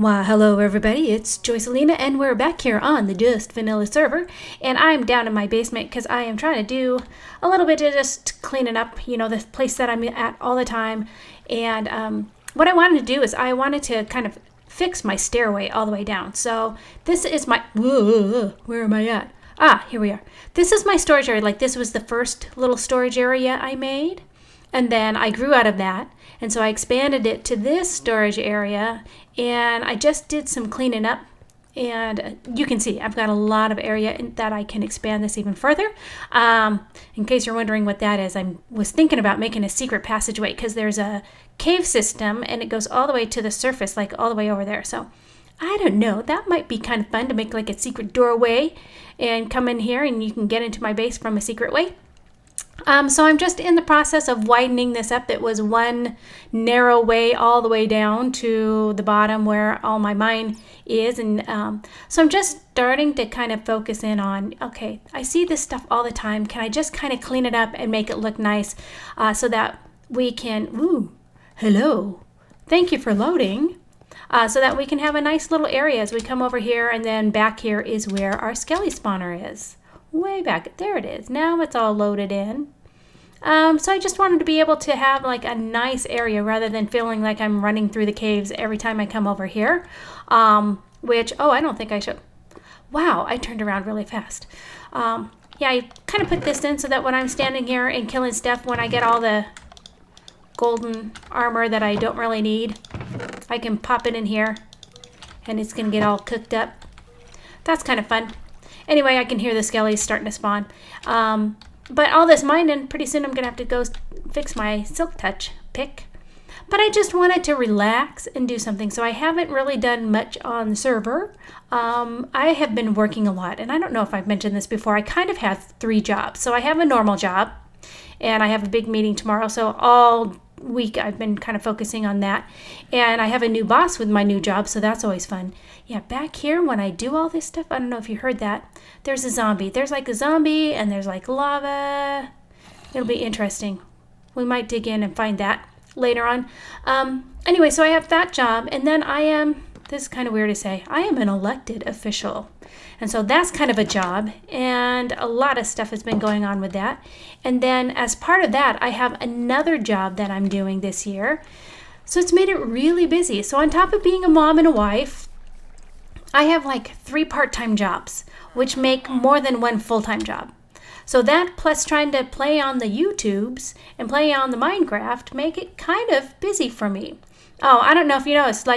Why, hello everybody, it's Joycelina and we're back here on the Just Vanilla server, and I'm down in my basement because I am trying to do a little bit of just cleaning up, you know, the place that I'm at all the time. And what I wanted to do is I wanted to kind of fix my stairway all the way down. So this is my, where am I at? Ah, here we are. This is my storage area. Like, this was the first little storage area I made. And then I grew out of that, and so I expanded it to this storage area, and I just did some cleaning up, and you can see I've got a lot of area that I can expand this even further. In case you're wondering what that is, I was thinking about making a secret passageway because there's a cave system, and it goes all the way to the surface, like all the way over there. So I don't know, that might be kind of fun to make like a secret doorway and come in here and you can get into my base from a secret way. So I'm just in the process of widening this up. It was one narrow way all the way down to the bottom where all my mine is. And so I'm just starting to kind of focus in on, okay, I see this stuff all the time. Can I just kind of clean it up and make it look nice so that we can, hello, thank you for loading. So that we can have a nice little area as we come over here, and then back here is where our skelly spawner is. Way back, there it is. Now it's all loaded in. So I just wanted to be able to have like a nice area rather than feeling like I'm running through the caves every time I come over here. Which, I don't think I should. Wow, I turned around really fast. Yeah, I kind of put this in so that when I'm standing here and killing stuff, when I get all the golden armor that I don't really need, I can pop it in here and it's going to get all cooked up. That's kind of fun. Anyway, I can hear the skellies starting to spawn. But all this mining, pretty soon I'm going to have to go fix my silk touch pick. But I just wanted to relax and do something. So I haven't really done much on the server. I have been working a lot. And I don't know if I've mentioned this before. I kind of have 3 jobs. So I have a normal job. And I have a big meeting tomorrow. So all week I've been kind of focusing on that, and I have a new boss with my new job, so that's always fun. Yeah, back here when I do all this stuff, I don't know if you heard that, there's a zombie. There's like a zombie and there's like lava. It'll be interesting. We might dig in and find that later on. Anyway, so I have that job, and then this is kind of weird to say, I am an elected official. And so that's kind of a job, and a lot of stuff has been going on with that. And then as part of that, I have another job that I'm doing this year. So it's made it really busy. So on top of being a mom and a wife, I have like 3 part-time jobs, which make more than 1 full-time job. So that plus trying to play on the YouTubes and play on the Minecraft make it kind of busy for me. Oh, I don't know if you noticed,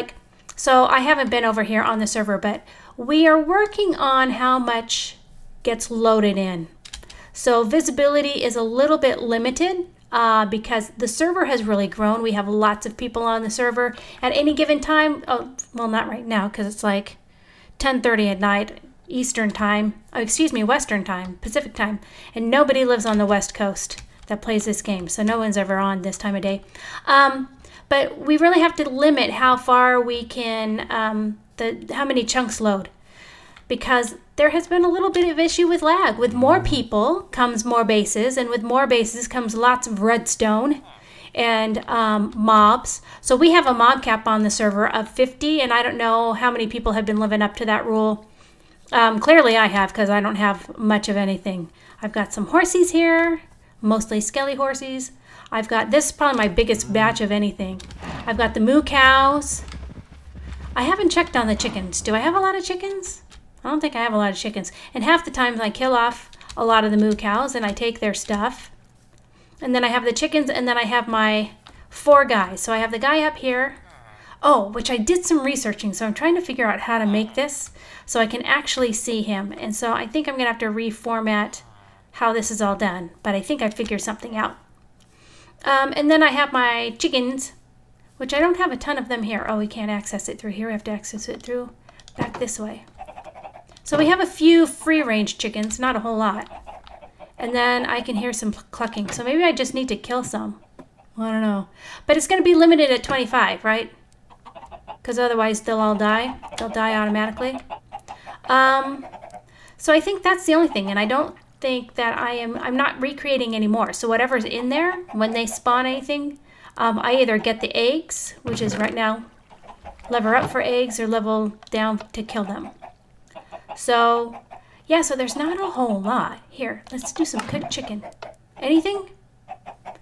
so I haven't been over here on the server, but we are working on how much gets loaded in. So visibility is a little bit limited because the server has really grown. We have lots of people on the server at any given time. Oh, well, not right now because it's like 10:30 at night Eastern time. Oh, excuse me, Western time, Pacific time. And nobody lives on the West Coast that plays this game. So no one's ever on this time of day. But we really have to limit how far we can, how many chunks load, because there has been a little bit of issue with lag. With more people comes more bases, and with more bases comes lots of redstone and mobs. So we have a mob cap on the server of 50, and I don't know how many people have been living up to that rule. Clearly I have, because I don't have much of anything. I've got some horsies here, mostly skelly horsies. I've got, this is probably my biggest batch of anything. I've got the moo cows. I haven't checked on the chickens. Do I have a lot of chickens? I don't think I have a lot of chickens. And half the times I kill off a lot of the moo cows and I take their stuff. And then I have the chickens, and then I have my 4 guys. So I have the guy up here. Oh, which I did some researching. So I'm trying to figure out how to make this so I can actually see him. And so I think I'm going to have to reformat how this is all done. But I think I figured something out. And then I have my chickens, which I don't have a ton of them here. Oh, we can't access it through here. We have to access it through back this way. So we have a few free-range chickens, not a whole lot. And then I can hear some clucking. So maybe I just need to kill some. I don't know. But it's going to be limited at 25, right? Because otherwise they'll all die. They'll die automatically. So I think that's the only thing. And I don't think that I'm not recreating anymore. So whatever's in there, when they spawn anything, I either get the eggs, which is right now lever up for eggs or level down to kill them. So, yeah, so there's not a whole lot. Here, let's do some cooked chicken. Anything?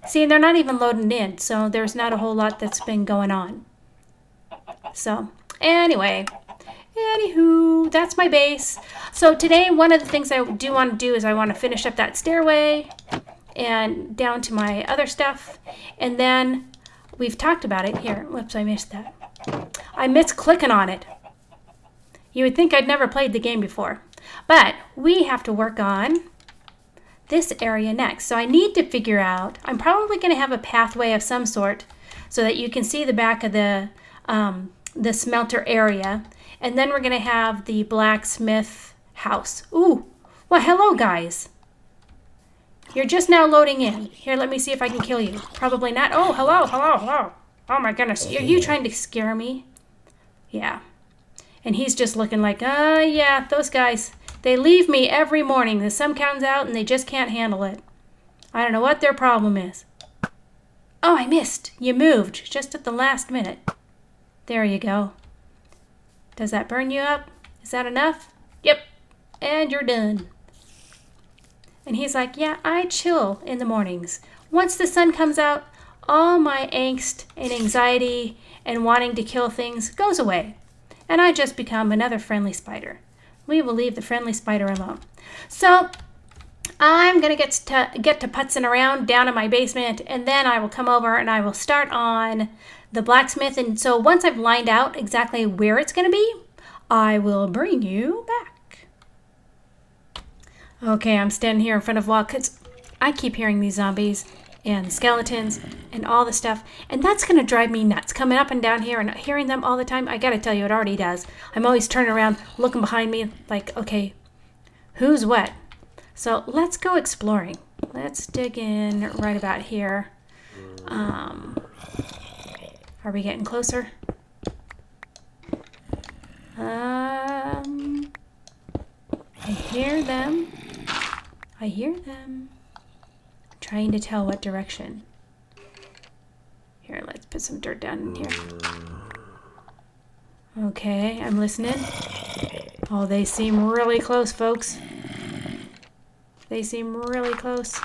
See, they're not even loading in, so there's not a whole lot that's been going on. So, anyway, anywho, that's my base. So today, one of the things I do want to do is I want to finish up that stairway and down to my other stuff. And then we've talked about it here. Whoops, I missed that. I missed clicking on it. You would think I'd never played the game before. But we have to work on this area next. So I need to figure out, I'm probably going to have a pathway of some sort so that you can see the back of the smelter area. And then we're going to have the blacksmith house. Ooh, well, hello, guys. You're just now loading in. Here, let me see if I can kill you. Probably not. Oh, hello, hello, hello. Oh, my goodness. Are you trying to scare me? Yeah. And he's just looking like, yeah, those guys. They leave me every morning. The sun comes out and they just can't handle it. I don't know what their problem is. Oh, I missed. You moved just at the last minute. There you go. Does that burn you up? Is that enough? Yep. And you're done. And he's like, yeah, I chill in the mornings. Once the sun comes out, all my angst and anxiety and wanting to kill things goes away. And I just become another friendly spider. We will leave the friendly spider alone. So I'm going to get to putzing around down in my basement, and then I will come over and I will start on the blacksmith. And so once I've lined out exactly where it's going to be, I will bring you back. Okay, I'm standing here in front of a wall because I keep hearing these zombies and skeletons and all the stuff, and that's going to drive me nuts, coming up and down here and hearing them all the time. I got to tell you, it already does. I'm always turning around, looking behind me like, okay, who's what? So let's go exploring. Let's dig in right about here. Are we getting closer? I hear them. I hear them. I'm trying to tell what direction. Here, let's put some dirt down in here. Okay, I'm listening. Oh, they seem really close, folks. They seem really close.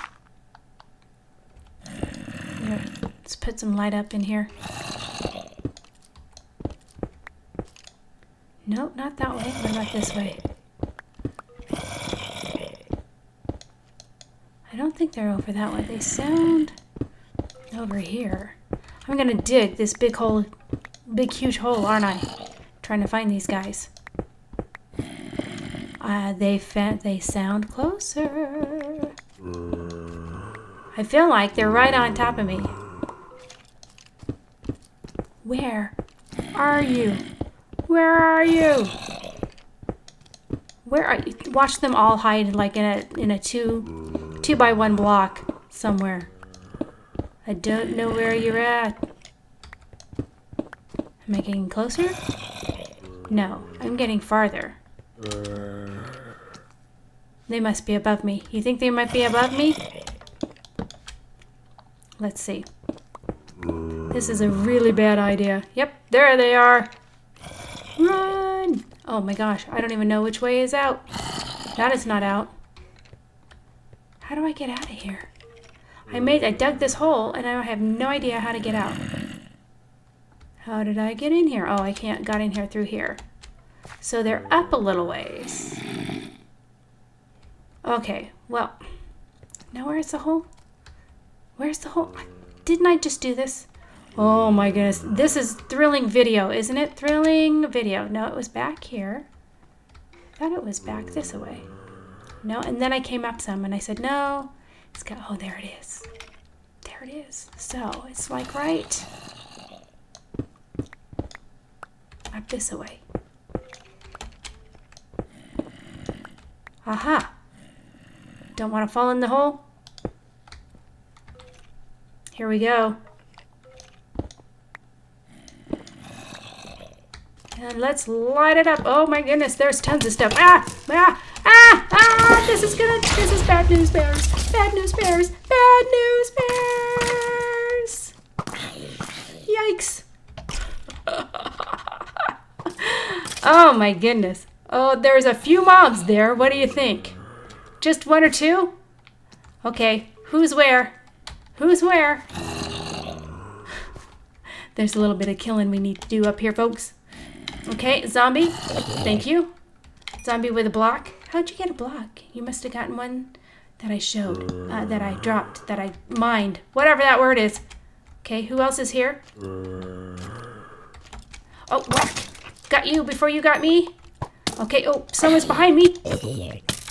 Here, let's put some light up in here. Nope, not that way. What about this way? I don't think they're over that way. They sound over here. I'm gonna dig this big hole, big huge hole, aren't I? Trying to find these guys. They sound closer. I feel like they're right on top of me. Where are you? Where are you? Where are you? Watch them all hide like in a two by one block somewhere. I don't know where you're at. Am I getting closer? No, I'm getting farther. They must be above me. You think they might be above me? Let's see. This is a really bad idea. Yep, there they are. Run! Oh my gosh, I don't even know which way is out. That is not out. How do I get out of here? I dug this hole and I have no idea how to get out. How did I get in here? Oh, I got in here through here. So they're up a little ways. Okay, well, now where's the hole? Where's the hole? Didn't I just do this? Oh my goodness, this is thrilling video, isn't it? Thrilling video. No, it was back here. I thought it was back this way. No, and then I came up some and I said, no, it's got, oh, there it is. There it is. So it's like right up this way. Aha. Don't want to fall in the hole? Here we go. And let's light it up. Oh my goodness, there's tons of stuff. This is bad news bears. Bad news bears. Bad news bears. Yikes. Oh my goodness. Oh, there's a few mobs there. What do you think? Just one or two? Okay, who's where? Who's where? There's a little bit of killing we need to do up here, folks. Okay, zombie. Thank you. Zombie with a block. How'd you get a block? You must have gotten one that I showed, that I dropped, that I mined. Whatever that word is. Okay, who else is here? Oh, what? Got you before you got me? Okay, oh, someone's behind me.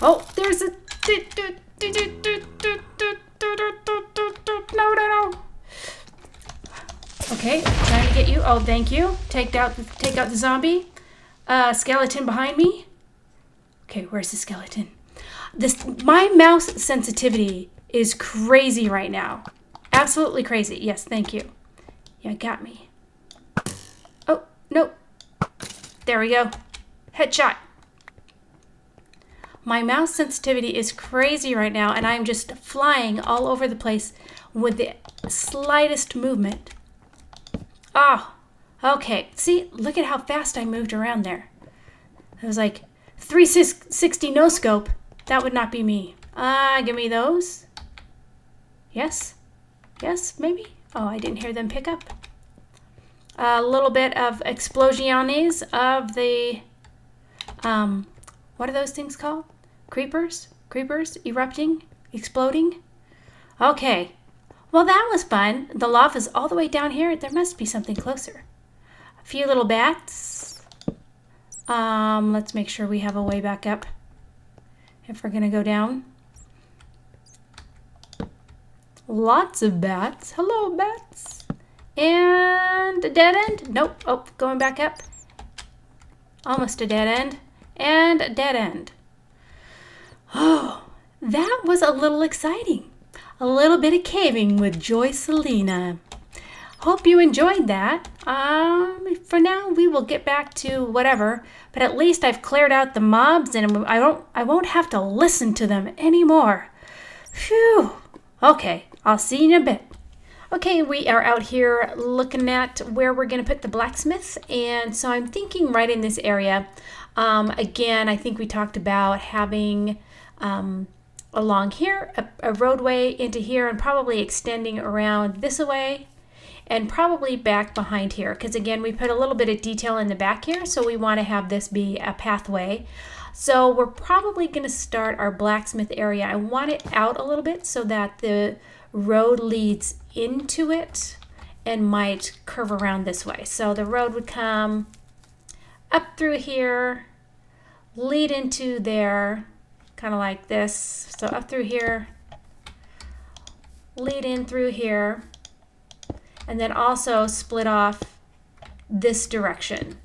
Oh, there's a... No. Okay, trying to get you. Oh, thank you. Take out the zombie. Skeleton behind me. Okay, where's the skeleton? My mouse sensitivity is crazy right now. Absolutely crazy. Yes, thank you. Yeah, got me. Oh, no. There we go. Headshot. My mouse sensitivity is crazy right now, and I'm just flying all over the place with the slightest movement. Oh, okay. See, look at how fast I moved around there. It was like 360 no scope. That would not be me. Give me those. Yes? Yes, maybe? Oh, I didn't hear them pick up. A little bit of explosiones of the, what are those things called? Creepers? Creepers? Erupting? Exploding? Okay. Well, that was fun. The lava's all the way down here. There must be something closer. A few little bats. Let's make sure we have a way back up if we're gonna go down. Lots of bats. Hello, bats. And a dead end. Nope. Oh, going back up. Almost a dead end. And a dead end. Oh, that was a little exciting. A little bit of caving with Joycelina. Hope you enjoyed that. For now, we will get back to whatever, but at least I've cleared out the mobs and I won't have to listen to them anymore. Phew. Okay, I'll see you in a bit. Okay, we are out here looking at where we're going to put the blacksmith, and so I'm thinking right in this area. Again, I think we talked about having along here a roadway into here and probably extending around this way and probably back behind here, because again, we put a little bit of detail in the back here, so we want to have this be a pathway. So we're probably going to start our blacksmith area. I want it out a little bit so that the road leads into it and might curve around this way. So the road would come up through here, lead into there, kind of like this. So up through here, lead in through here, and then also split off this direction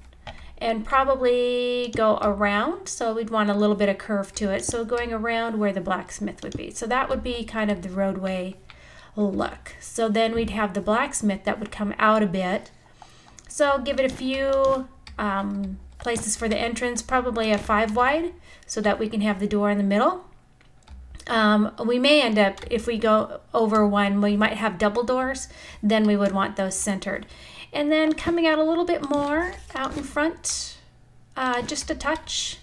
and probably go around. So we'd want a little bit of curve to it. So going around where the blacksmith would be. So that would be kind of the roadway look. So then we'd have the blacksmith that would come out a bit. So give it a few places for the entrance, probably a 5 wide, so that we can have the door in the middle. We may end up, if we go over one, we might have double doors, then we would want those centered. And then coming out a little bit more out in front, just a touch,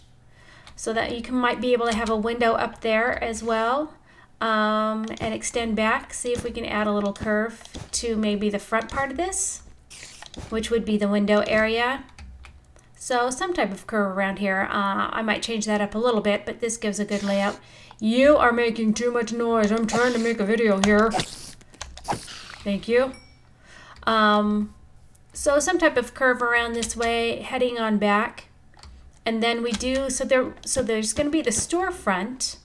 so that you might be able to have a window up there as well, and extend back. See if we can add a little curve to maybe the front part of this, which would be the window area. So some type of curve around here. I might change that up a little bit, but this gives a good layout. You are making too much noise. I'm trying to make a video here. Thank you. So some type of curve around this way, heading on back. And then we do, so there's going to be the storefront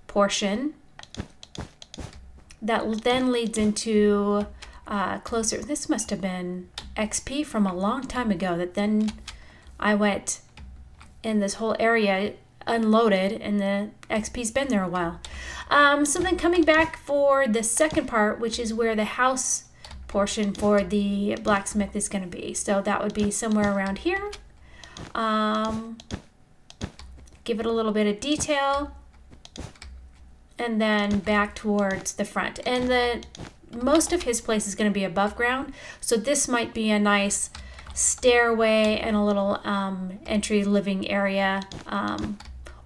portion that then leads into closer. This must have been XP from a long time ago that then I went in this whole area, unloaded, and the XP's been there a while. So then coming back for the second part, which is where the house portion for the blacksmith is going to be. So that would be somewhere around here. Give it a little bit of detail, and then back towards the front. And most of his place is going to be above ground, so this might be a nice stairway and a little entry living area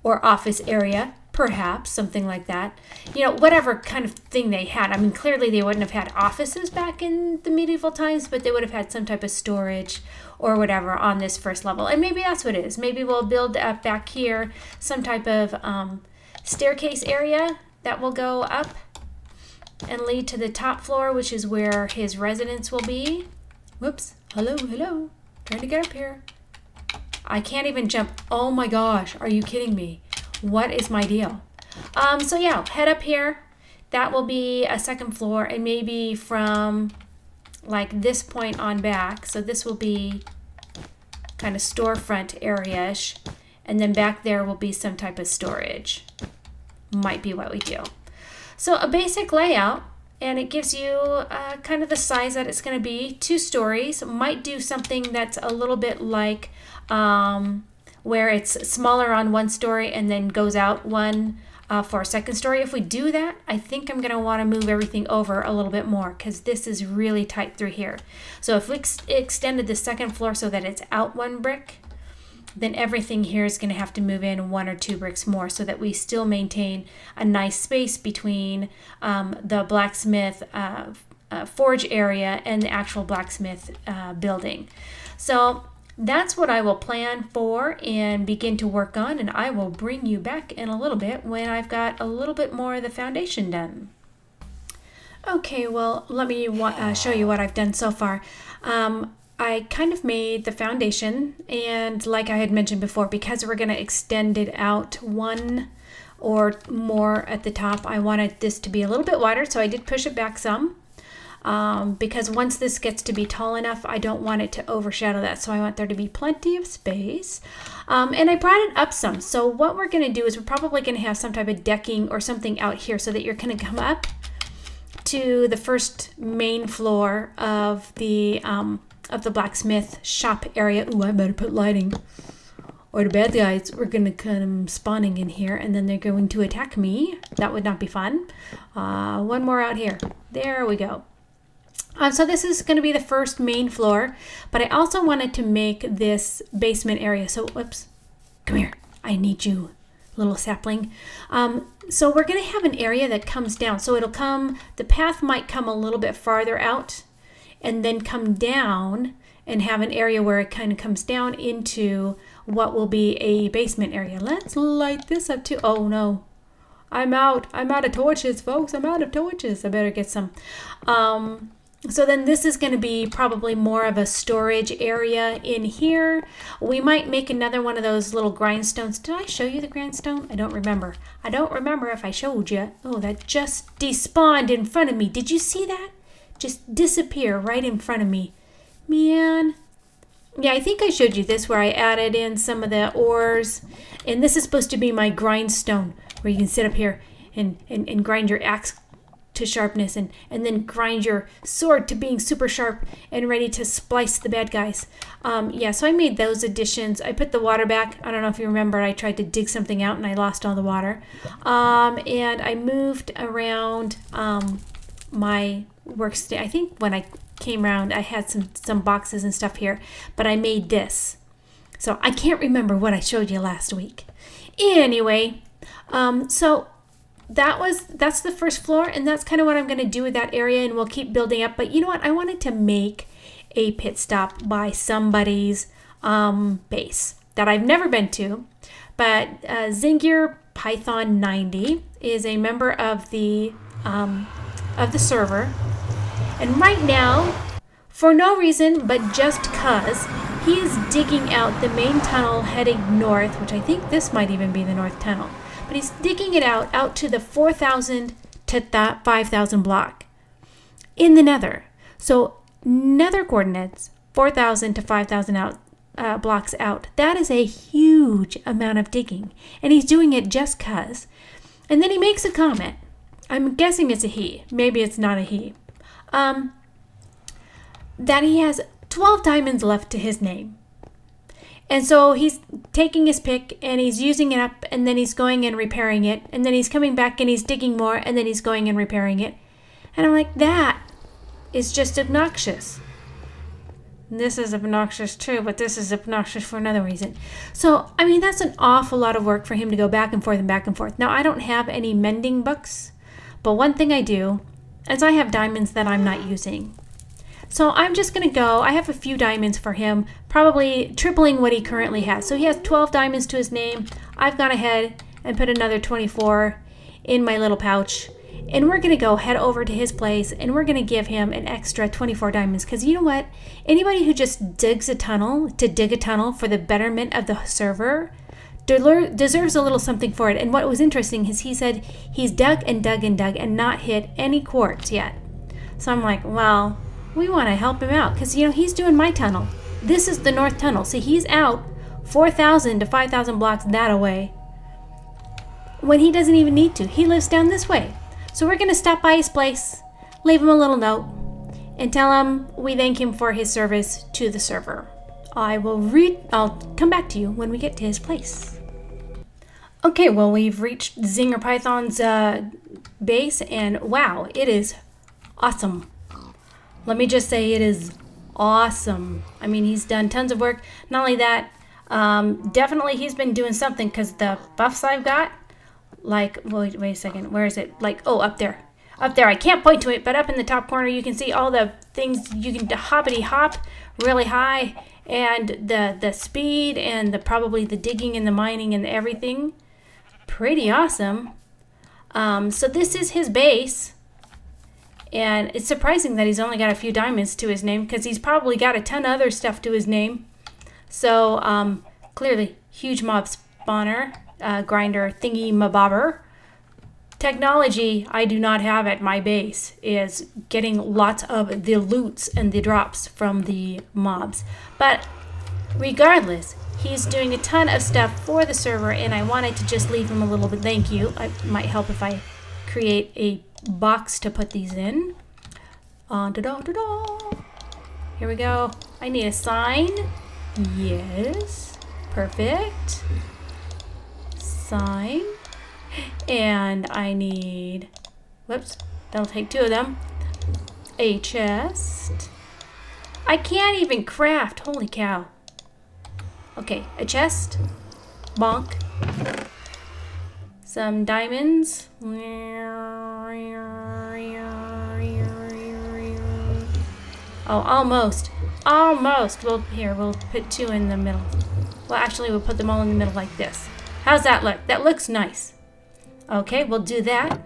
or office area, perhaps, something like that. Whatever kind of thing they had. I mean, clearly they wouldn't have had offices back in the medieval times, but they would have had some type of storage or whatever on this first level. And maybe that's what it is. Maybe we'll build up back here some type of staircase area that will go up and lead to the top floor, which is where his residence will be. Whoops. Hello. Trying to get up here. I can't even jump. Oh my gosh. Are you kidding me? What is my deal? So yeah, head up here. That will be a second floor, and maybe from like this point on back. So this will be kind of storefront area-ish. And then back there will be some type of storage. Might be what we do. So a basic layout, and it gives you kind of the size that it's going to be. 2 stories. Might do something that's a little bit like where it's smaller on 1 story and then goes out 1 for a second story. If we do that, I think I'm going to want to move everything over a little bit more because this is really tight through here. So if we extended the second floor so that it's out 1 brick, then everything here is going to have to move in 1 or 2 bricks more so that we still maintain a nice space between the blacksmith forge area and the actual blacksmith building. So that's what I will plan for and begin to work on, and I will bring you back in a little bit when I've got a little bit more of the foundation done. Okay, well, let me show you what I've done so far. I kind of made the foundation, and like I had mentioned before, because we're going to extend it out 1 or more at the top, I wanted this to be a little bit wider, so I did push it back some. Because once this gets to be tall enough, I don't want it to overshadow that, so I want there to be plenty of space. And I brought it up some, so what we're going to do is we're probably going to have some type of decking or something out here so that you're going to come up to the first main floor of the blacksmith shop area. Ooh, I better put lighting, or the bad guys are going to come spawning in here and then they're going to attack me. That would not be fun. 1 more out here. There we go. So this is going to be the first main floor, but I also wanted to make this basement area. So, whoops, come here. I need you, little sapling. So we're going to have an area that comes down. So it'll come, the path might come a little bit farther out and then come down and have an area where it kind of comes down into what will be a basement area. Let's light this up too. Oh no, I'm out of torches, folks. I'm out of torches. I better get some. So then this is going to be probably more of a storage area in here. We might make another one of those little grindstones. Did I show you the grindstone? I don't remember. I don't remember if I showed you. Oh, that just despawned in front of me. Did you see that? Just disappear right in front of me. Man. Yeah, I think I showed you this where I added in some of the ores. And this is supposed to be my grindstone where you can sit up here and grind your axe to sharpness and then grind your sword to being super sharp and ready to splice the bad guys. Yeah, so I made those additions. I put the water back. I don't know if you remember, I tried to dig something out and I lost all the water. And I moved around my workstation. I think when I came around, I had some boxes and stuff here, but I made this. So I can't remember what I showed you last week. Anyway, so that's the first floor, and that's kind of what I'm going to do with that area, and we'll keep building up. But you know what? I wanted to make a pit stop by somebody's base that I've never been to, but Zingier Python 90 is a member of the server, and right now, for no reason but just cause, he is digging out the main tunnel heading north, which I think this might even be the north tunnel. But he's digging it out to the 4,000 to 5,000 block in the nether. So nether coordinates, 4,000 to 5,000 blocks out. That is a huge amount of digging. And he's doing it just cause. And then he makes a comment. I'm guessing it's a he. Maybe it's not a he. That he has 12 diamonds left to his name. And so he's taking his pick and he's using it up, and then he's going and repairing it, and then he's coming back and he's digging more, and then he's going and repairing it. And I'm like, that is just obnoxious. This is obnoxious too, but this is obnoxious for another reason. So, I mean, that's an awful lot of work for him to go back and forth and back and forth. Now, I don't have any mending books, but one thing I do is I have diamonds that I'm not using. So I'm just going to go, I have a few diamonds for him, probably tripling what he currently has. So he has 12 diamonds to his name. I've gone ahead and put another 24 in my little pouch. And we're going to go head over to his place and we're going to give him an extra 24 diamonds. Because you know what? Anybody who just digs a tunnel to dig a tunnel for the betterment of the server deserves a little something for it. And what was interesting is he said he's dug and dug and dug and not hit any quartz yet. So I'm like, well, we want to help him out because, you know, he's doing my tunnel. This is the north tunnel. So he's out 4,000 to 5,000 blocks that away when he doesn't even need to. He lives down this way. So we're going to stop by his place, leave him a little note, and tell him we thank him for his service to the server. I'll come back to you when we get to his place. Okay, well, we've reached Zinger Python's base, and wow, it is awesome. Let me just say it is awesome. I mean, he's done tons of work. Not only that, definitely he's been doing something because the buffs I've got, like, wait a second, where is it? Like, oh, up there. Up there, I can't point to it, but up in the top corner you can see all the things you can hoppity hop really high, and the speed and probably the digging and the mining and everything. Pretty awesome. So this is his base. And it's surprising that he's only got a few diamonds to his name because he's probably got a ton of other stuff to his name. So clearly, huge mob spawner, grinder, thingy mabobber. Technology I do not have at my base is getting lots of the loots and the drops from the mobs. But regardless, he's doing a ton of stuff for the server and I wanted to just leave him a little bit thank you. It might help if I create a box to put these in. Here we go. I need a sign. Yes. Perfect. Sign. And I need, whoops, that'll take two of them. A chest. I can't even craft. Holy cow. Okay, a chest. Bonk. Some diamonds. Oh, almost. Almost. We'll put two in the middle. Well, actually, we'll put them all in the middle like this. How's that look? That looks nice. Okay, we'll do that.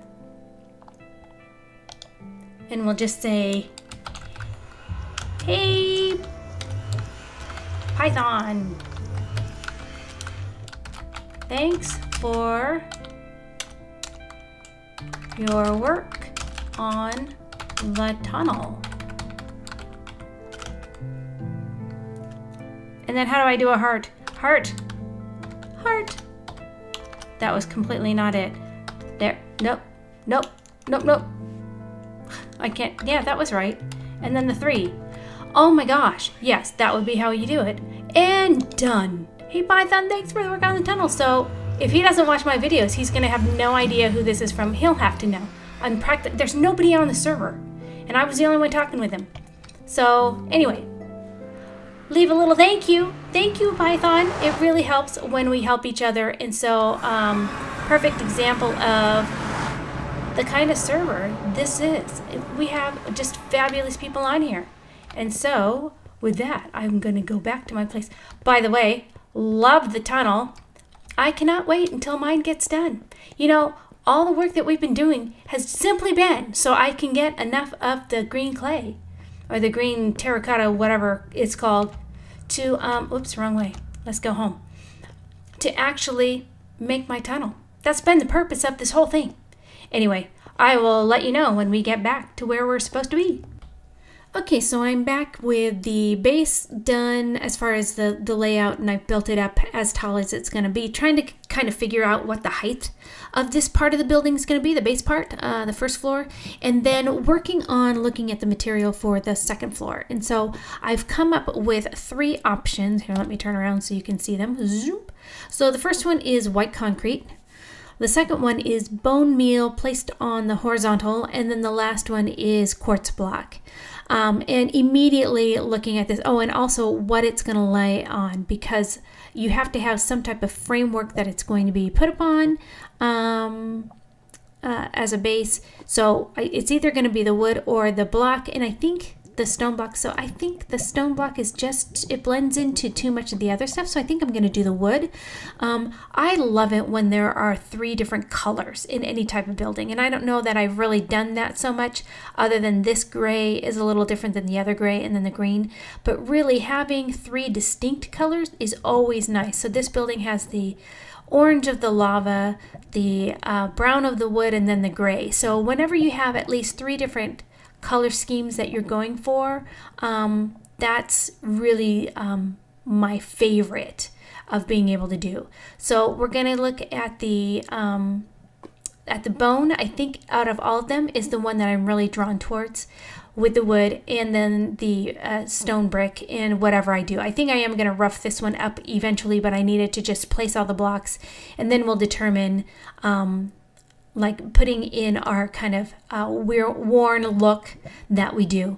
And we'll just say, hey, Python. Thanks for your work on the tunnel. And then how do I do a heart? Heart. Heart. That was completely not it. There. Nope. Nope. Nope. Nope. I can't. Yeah, that was right. And then the 3. Oh my gosh. Yes, that would be how you do it. And done. Hey Python, thanks for the work on the tunnel. So if he doesn't watch my videos, he's going to have no idea who this is from. He'll have to know. There's nobody on the server. And I was the only one talking with him. So anyway, leave a little thank you. Thank you, Python. It really helps when we help each other. And so, perfect example of the kind of server this is. We have just fabulous people on here. And so, with that, I'm going to go back to my place. By the way, love the tunnel. I cannot wait until mine gets done. You know, all the work that we've been doing has simply been so I can get enough of the green clay or the green terracotta, whatever it's called, to, oops, wrong way. Let's go home. To actually make my tunnel. That's been the purpose of this whole thing. Anyway, I will let you know when we get back to where we're supposed to be. Okay, so I'm back with the base done as far as the layout, and I've built it up as tall as it's going to be, trying to kind of figure out what the height of this part of the building is going to be, the base part, the first floor, and then working on looking at the material for the second floor. And so I've come up with 3 options. Here, let me turn around so you can see them. Zoop. So the first one is white concrete. The second one is bone meal placed on the horizontal, and then the last one is quartz block. And immediately looking at this, oh, and also what it's going to lay on, because you have to have some type of framework that it's going to be put upon as a base. So it's either going to be the wood or the block, and I think the stone block. So I think the stone block is just, it blends into too much of the other stuff. So I think I'm going to do the wood. I love it when there are 3 different colors in any type of building. And I don't know that I've really done that so much, other than this gray is a little different than the other gray and then the green. But really having 3 distinct colors is always nice. So this building has the orange of the lava, the brown of the wood, and then the gray. So whenever you have at least 3 different color schemes that you're going for, that's really my favorite of being able to do. So we're going to look at the bone. I think out of all of them is the one that I'm really drawn towards with the wood, and then the stone brick and whatever I do. I think I am going to rough this one up eventually, but I needed to just place all the blocks, and then we'll determine like putting in our kind of worn look that we do.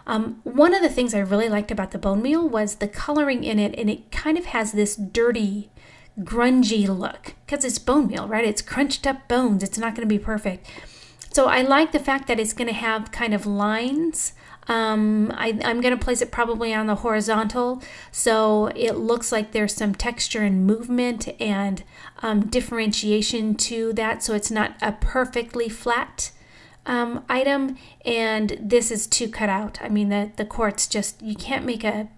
One of the things I really liked about the bone meal was the coloring in it, and it kind of has this dirty, grungy look because it's bone meal, right? It's crunched up bones. It's not going to be perfect. So I like the fact that it's going to have kind of lines. I'm going to place it probably on the horizontal, so it looks like there's some texture and movement and differentiation to that, so it's not a perfectly flat item. And this is too cut out. I mean, the quartz, just, you can't make a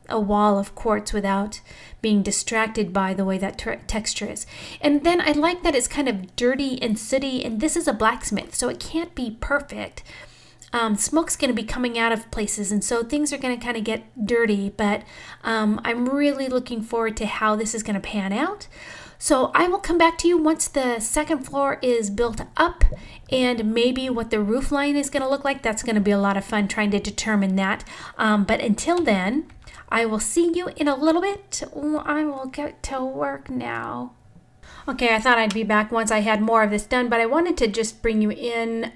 wall of quartz without being distracted by the way that texture is. And then I like that it's kind of dirty and sooty, and this is a blacksmith, so it can't be perfect. Smoke's going to be coming out of places, and so things are going to kind of get dirty, but I'm really looking forward to how this is going to pan out. So I will come back to you once the second floor is built up, and maybe what the roof line is going to look like. That's going to be a lot of fun trying to determine that. But until then, I will see you in a little bit. I will get to work now. Okay, I thought I'd be back once I had more of this done, but I wanted to just bring you in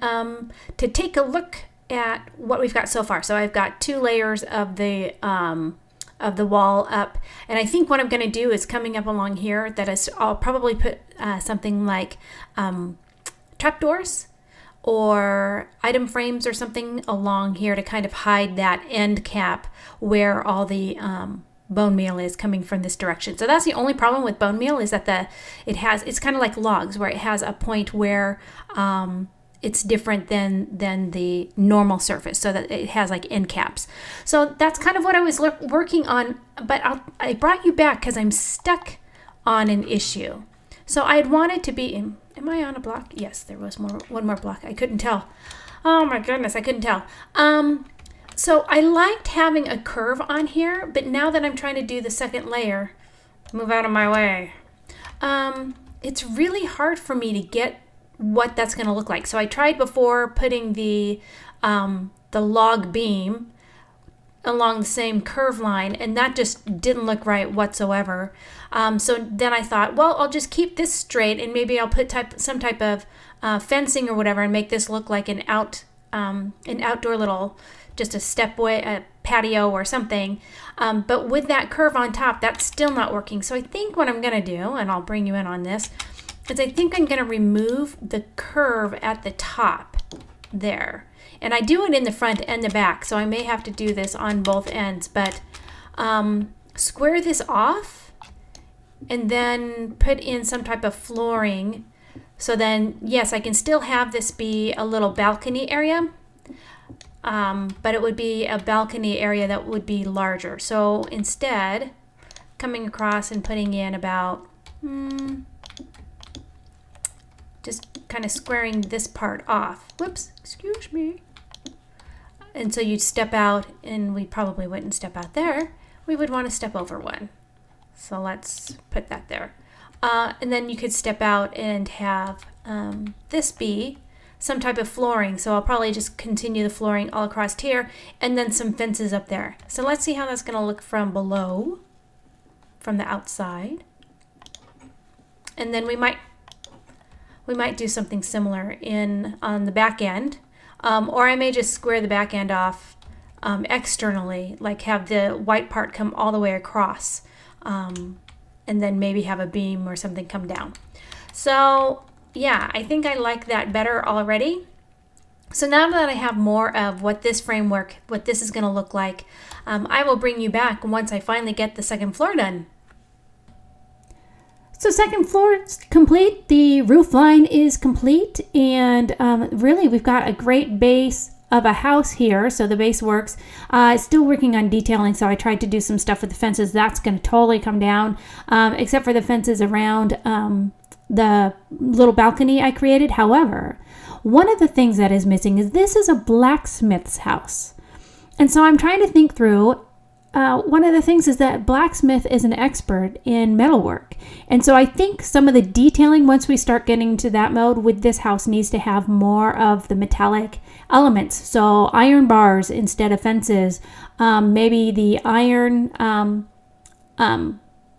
to take a look at what we've got so far. So I've got 2 layers of the wall up, and I think what I'm going to do is coming up along here, that is, I'll probably put something like trapdoors or item frames or something along here to kind of hide that end cap where all the bone meal is coming from this direction. So that's the only problem with bone meal, is that it's kind of like logs, where it has a point where it's different than the normal surface, so that it has like end caps. So that's kind of what I was working on, but I brought you back because I'm stuck on an issue. So I had wanted to be, am I on a block? Yes, there was one more block. I couldn't tell. Oh my goodness, I couldn't tell. So I liked having a curve on here, but now that I'm trying to do the second layer, move out of my way, it's really hard for me to get what that's going to look like. So I tried before putting the log beam along the same curve line, and that just didn't look right whatsoever. So then I thought, well, I'll just keep this straight, and maybe I'll put some type of fencing or whatever, and make this look like an outdoor little, just a stepway, a patio or something. But with that curve on top, that's still not working. So I think what I'm going to do, and I'll bring you in on this, is I think I'm going to remove the curve at the top there. And I do it in the front and the back, so I may have to do this on both ends, but square this off and then put in some type of flooring. So then, yes, I can still have this be a little balcony area, but it would be a balcony area that would be larger. So instead, coming across and putting in about, just kind of squaring this part off. Whoops, excuse me. And so you'd step out, and we probably wouldn't step out there. We would want to step over one. So let's put that there. And then you could step out and have this be some type of flooring. So I'll probably just continue the flooring all across here, and then some fences up there. So let's see how that's going to look from below, from the outside. And then we might we might do something similar on the back end. Or I may just square the back end off externally, like have the white part come all the way across, and then maybe have a beam or something come down. So yeah, I think I like that better already. So now that I have more of what this framework, what this is going to look like, I will bring you back once I finally get the second floor done. So second floor is complete, the roof line is complete, and really we've got a great base of a house here, so the base works. Still working on detailing, so I tried to do some stuff with the fences. That's going to totally come down, except for the fences around the little balcony I created. However, one of the things that is missing is this is a blacksmith's house. And so I'm trying to think through, one of the things is that blacksmith is an expert in metalwork. And so I think some of the detailing, once we start getting to that mode with this house, needs to have more of the metallic elements. So iron bars instead of fences, maybe the iron,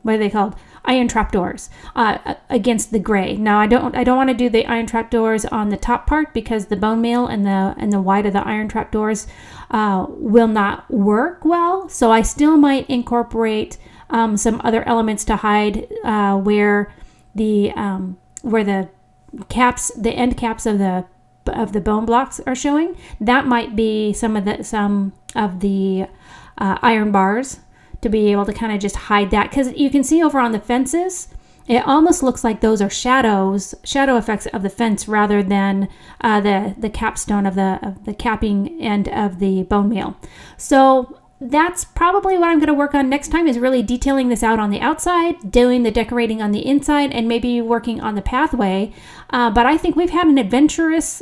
what are they called? Iron trapdoors against the gray. Now I don't want to do the iron trapdoors on the top part because the bone meal and the white of the iron trapdoors will not work well. So I still might incorporate some other elements to hide where the caps, the end caps of the bone blocks are showing. That might be some of the iron bars, to be able to kind of just hide that, because you can see over on the fences, it almost looks like those are shadow effects of the fence rather than the capstone of the capping end of the bone meal. So that's probably what I'm going to work on next time, is really detailing this out on the outside, doing the decorating on the inside, and maybe working on the pathway. But I think we've had an adventurous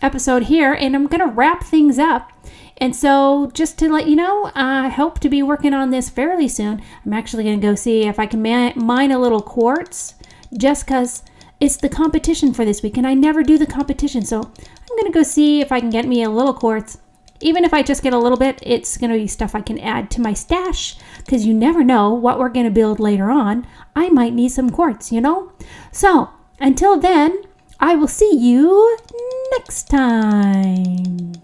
episode here, and I'm going to wrap things up. And so just to let you know, I hope to be working on this fairly soon. I'm actually going to go see if I can mine a little quartz, just because it's the competition for this week, and I never do the competition. So I'm going to go see if I can get me a little quartz. Even if I just get a little bit, it's going to be stuff I can add to my stash, because you never know what we're going to build later on. I might need some quartz, So until then, I will see you next time.